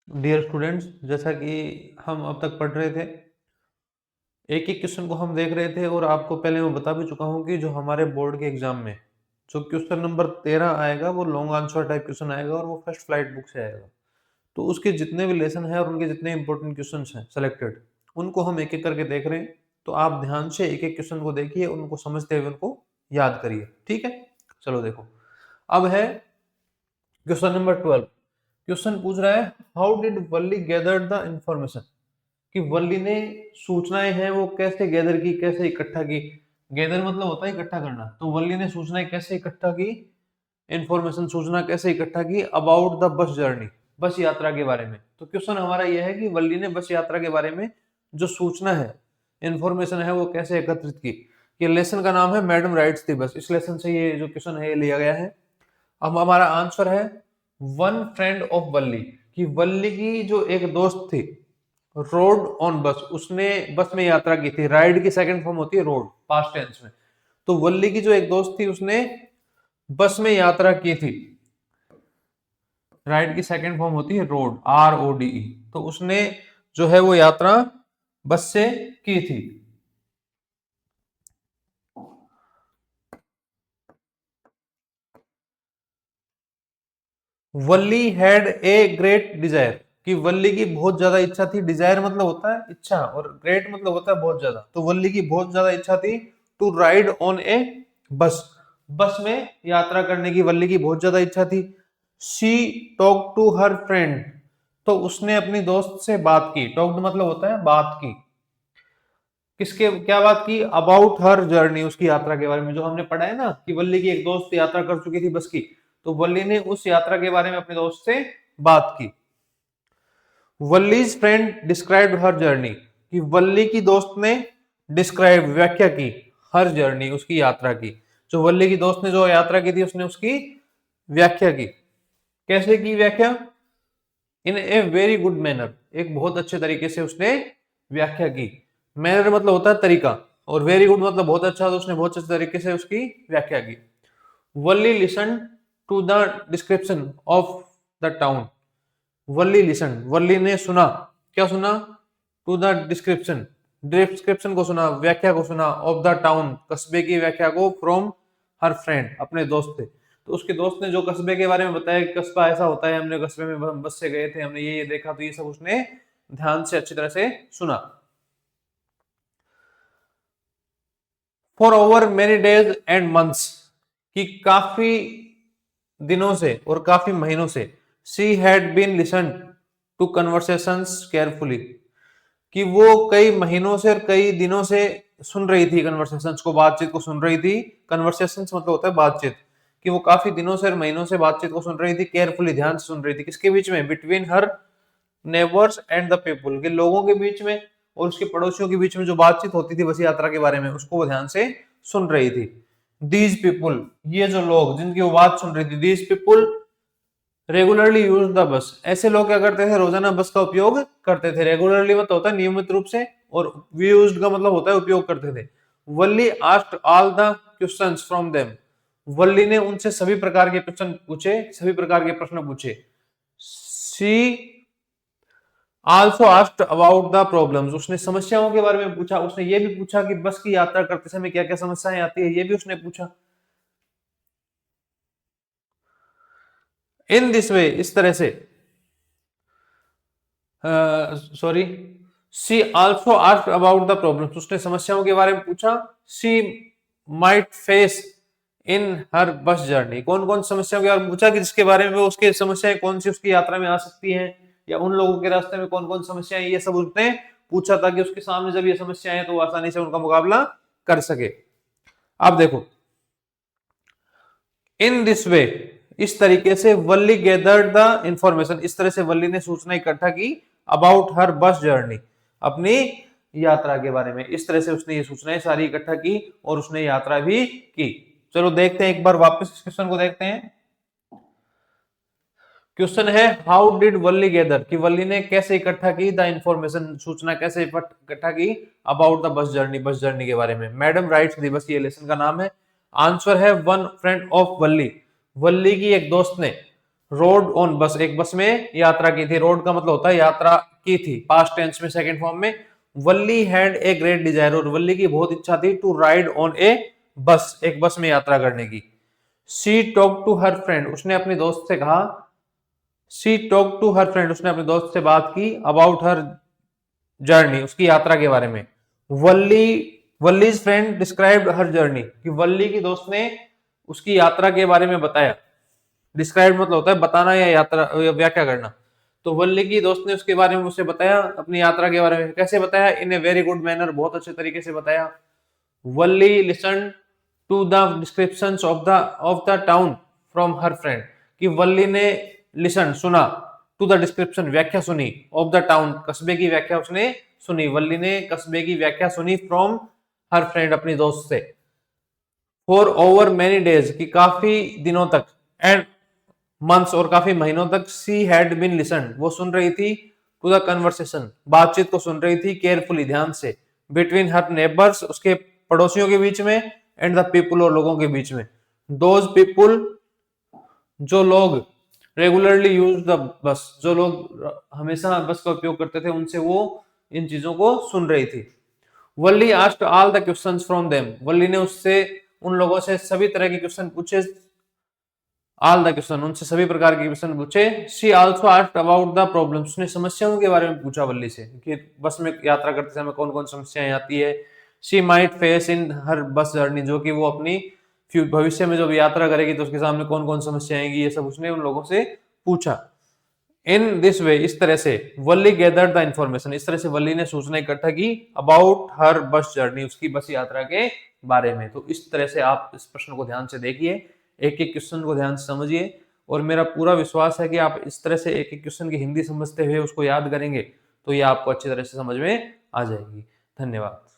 Dear students, जैसा कि हम अब तक पढ़ रहे थे, एक एक क्वेश्चन को हम देख रहे थे और आपको पहले मैं बता भी चुका हूँ कि जो हमारे बोर्ड के एग्जाम में जो क्वेश्चन नंबर 13 आएगा वो लॉन्ग आंसर टाइप क्वेश्चन आएगा और वो फर्स्ट फ्लाइट बुक से आएगा। तो उसके जितने भी लेसन हैं और उनके जितने इंपॉर्टेंट क्वेश्चन हैं सेलेक्टेड, उनको हम एक एक करके देख रहे हैं। तो आप ध्यान से एक एक क्वेश्चन को देखिए, उनको समझते हुए उनको याद करिए। ठीक है, चलो देखो। अब है क्वेश्चन नंबर 12। क्वेश्चन पूछ रहा है, how did Valli gather the information, कि वल्ली ने सूचनाएं हैं वो कैसे गैदर की, कैसे इकट्ठा की। गैदर मतलब होता है इकट्ठा करना, तो वल्ली ने सूचनाएं कैसे इकट्ठा की, इंफॉर्मेशन सूचना कैसे इकट्ठा की अबाउट द बस जर्नी, बस यात्रा के बारे में। तो क्वेश्चन हमारा यह है कि वल्ली ने बस यात्रा के बारे में जो सूचना है, इंफॉर्मेशन है, वो कैसे एकत्रित की। ये लेसन का नाम है मैडम राइट्स थी बस, इस लेसन से ये जो क्वेश्चन है ये लिया गया है। अब हमारा आंसर है वन फ्रेंड ऑफ वल्ली, कि वल्ली की जो एक दोस्त थी, रोड ऑन बस, उसने बस में यात्रा की थी। राइड की सेकंड फॉर्म होती है रोड, पास्ट टेंस में। तो वल्ली की जो एक दोस्त थी उसने बस में यात्रा की थी। राइड की सेकंड फॉर्म होती है रोड, RODE। तो उसने जो है वो यात्रा बस से की थी। वल्ली हैड ए ग्रेट डिजायर, कि वल्ली की बहुत ज्यादा इच्छा थी। डिजायर मतलब होता है इच्छा और ग्रेट मतलब होता है बहुत ज्यादा। तो वल्ली की बहुत ज्यादा इच्छा थी टू राइड ऑन ए बस, बस में यात्रा करने की वल्ली की बहुत ज्यादा इच्छा थी। She talk to her friend, तो उसने अपनी दोस्त से बात की। टॉक्ड मतलब होता है बात की। किसके क्या बात की, अबाउट हर जर्नी, उसकी यात्रा के बारे में। जो हमने पढ़ा है ना कि वल्ली की एक दोस्त यात्रा कर चुकी थी बस की, तो वल्ली ने उस यात्रा के बारे में अपने दोस्त से बात की। वल्लीज फ्रेंड डिस्क्राइब्ड हर जर्नी, कि वल्ली की दोस्त ने डिस्क्राइब व्याख्या की हर जर्नी, उसकी यात्रा की। जो वल्ली की दोस्त ने जो यात्रा की थी उसने उसकी व्याख्या की। कैसे की व्याख्या, इन ए वेरी गुड मैनर, एक बहुत अच्छे तरीके से उसने व्याख्या की। मैनर मतलब होता है तरीका, और वेरी गुड मतलब बहुत अच्छा, तो उसने बहुत अच्छे तरीके से उसकी व्याख्या की। Valli listen to the description of the town, Valli listen, Valli ने सुना, क्या सुना, टू द डिस्क्रिप्शन, डिस्क्रिप्शन को सुना, व्याख्या को सुना, ऑफ द टाउन, कस्बे की व्याख्या को, फ्रॉम हर फ्रेंड, अपने दोस्त से। तो उसके दोस्त ने जो कस्बे के बारे में बताया कि कस्बा ऐसा होता है, हमने कस्बे में बस से गए थे, हमने ये देखा, तो ये सब उसने ध्यान से अच्छी तरह से सुना। For over many days and months, कि काफी दिनों से और काफी महीनों से, she had been listen to conversations carefully, कि वो कई महीनों से और कई दिनों से सुन रही थी कन्वर्सेशंस को, बातचीत को सुन रही थी। कन्वर्सेशंस मतलब होता है बातचीत, कि वो काफी दिनों से और महीनों से बातचीत को सुन रही थी, केयरफुली ध्यान से सुन रही थी। किसके बीच में, between her neighbours and the people, के लोगों के बीच में और उसके पड़ोसियों के बीच में जो बातचीत होती थी बस यात्रा के बारे में, उसको वो ध्यान से सुन रही थी। दीज पीपुल, ये जो लोग जिनकी वो बात सुन रही थी, these people regularly use the bus, ऐसे लोग क्या करते थे, रोजाना बस का उपयोग करते थे। रेगुलरली मतलब होता है नियमित रूप से, और यूज्ड का मतलब होता है उपयोग करते थे। Valli asked all the questions from them, Valli ने उनसे सभी प्रकार के प्रश्न पूछे, सभी प्रकार के प्रश्न पूछे। She also asked about the problems, उसने समस्याओं के बारे में पूछा। उसने ये भी पूछा कि बस की यात्रा करते समय क्या क्या समस्याएं आती है, ये भी उसने पूछा। इन दिस वे, इस तरह से, sorry, she also asked about the problems, उसने समस्याओं के बारे में पूछा। She might face in her bus journey, कौन कौन समस्याओं के बारे में पूछा, कि जिसके बारे में उसके समस्याएं कौन सी उसकी यात्रा में आ सकती हैं, या उन लोगों के रास्ते में कौन कौन समस्याएं, ये सब उसने पूछा, ताकि उसके सामने जब ये समस्याएं हैं तो वो आसानी से उनका मुकाबला कर सके। आप देखो, इन दिस वे, इस तरीके से, वल्ली गैदर्ड द इंफॉर्मेशन, इस तरह से वल्ली ने सूचना इकट्ठा की, अबाउट हर बस जर्नी, अपनी यात्रा के बारे में। इस तरह से उसने ये सूचनाएं सारी इकट्ठा की और उसने यात्रा भी की। चलो देखते हैं एक बार वापस इस क्वेश्चन को देखते हैं। क्वेश्चन है, हाउ डिड वल्ली गैदर, कि वल्ली ने कैसे इकट्ठा की द इंफॉर्मेशन, सूचना कैसे इकट्ठा की, about the bus journey, bus journey के बारे में। मैडम राइट्स दी बस, ये लेसन का नाम है। आंसर है वन फ्रेंड ऑफ वल्ली, वल्ली की एक दोस्त ने रोड ऑन बस, एक बस में यात्रा की थी। रोड का मतलब होता है यात्रा की थी, पास्ट टेंस में सेकंड फॉर्म में। वल्ली हैड ए ग्रेट डिजायर, और वल्ली की बहुत इच्छा थी टू राइड ऑन ए बस, एक बस में यात्रा करने की। She talk to her friend, उसने अपने दोस्त से कहा। She talk to her friend, उसने अपने दोस्त से बात की। अबाउट हर जर्नी, उसकी यात्रा के बारे में। वल्ली वल्लीज फ्रेंड डिस्क्राइब्ड हर जर्नी, कि वल्ली की दोस्त ने उसकी यात्रा के बारे में बताया। डिस्क्राइब मतलब होता है बताना या यात्रा या व्याख्या करना। तो वल्ली की दोस्त ने उसके बारे में मुझसे बताया, अपनी यात्रा के बारे में। कैसे बताया? In a very good manner, बहुत अच्छे तरीके से बताया। Valli listen to the descriptions of the town from her friend, कि वल्ली ने लिसन सुना, टू द डिस्क्रिप्शन व्याख्या सुनी, ऑफ द टाउन कस्बे की व्याख्या उसने सुनी। वल्ली ने कस्बे की व्याख्या सुनी फ्रॉम हर फ्रेंड अपनी दोस्त से। फॉर ओवर मेनी डेज, की काफी दिनों तक, एंड मंथ्स और काफी महीनों तक, सी हैड बीन लिसन, वो सुन रही थी, टू द कन्वर्सेशन बातचीत को सुन रही थी, केयरफुली ध्यान से, बिटवीन हर नेबर्स उसके पड़ोसियों के बीच में, एंड द पीपुल और लोगों के बीच में। दोज पीपुल जो लोग, रेगुलरली यूज द बस, जो लोग हमेशा बस का उपयोग करते थे, उनसे वो इन चीजों को सुन रही थी। Valli asked all the questions from them, Valli ने उससे उन लोगों से सभी तरह के क्वेश्चन पूछे। ऑल द क्वेश्चन, उनसे सभी प्रकार के क्वेश्चन पूछे। She also asked about the problems, उसने समस्याओं के बारे में पूछा वल्ली से, कि बस में यात्रा करते समय कौन कौन समस्याएं आती है। She might face in her bus journey, जो कि वो अपनी भविष्य में जब यात्रा करेगी तो उसके सामने कौन कौन समस्या आएंगी, ये सब उसने उन लोगों से पूछा। इन दिस वे, इस तरह से, वल्ली गैदर्ड द इंफॉर्मेशन, इस तरह से वल्ली ने सूचना इकट्ठा की, अबाउट हर बस जर्नी, उसकी बस यात्रा के बारे में। तो इस तरह से आप इस प्रश्न को ध्यान से देखिए, एक एक क्वेश्चन को ध्यान से समझिए, और मेरा पूरा विश्वास है कि आप इस तरह से एक एक क्वेश्चन की हिंदी समझते हुए उसको याद करेंगे तो ये आपको अच्छी तरह से समझ में आ जाएगी। धन्यवाद।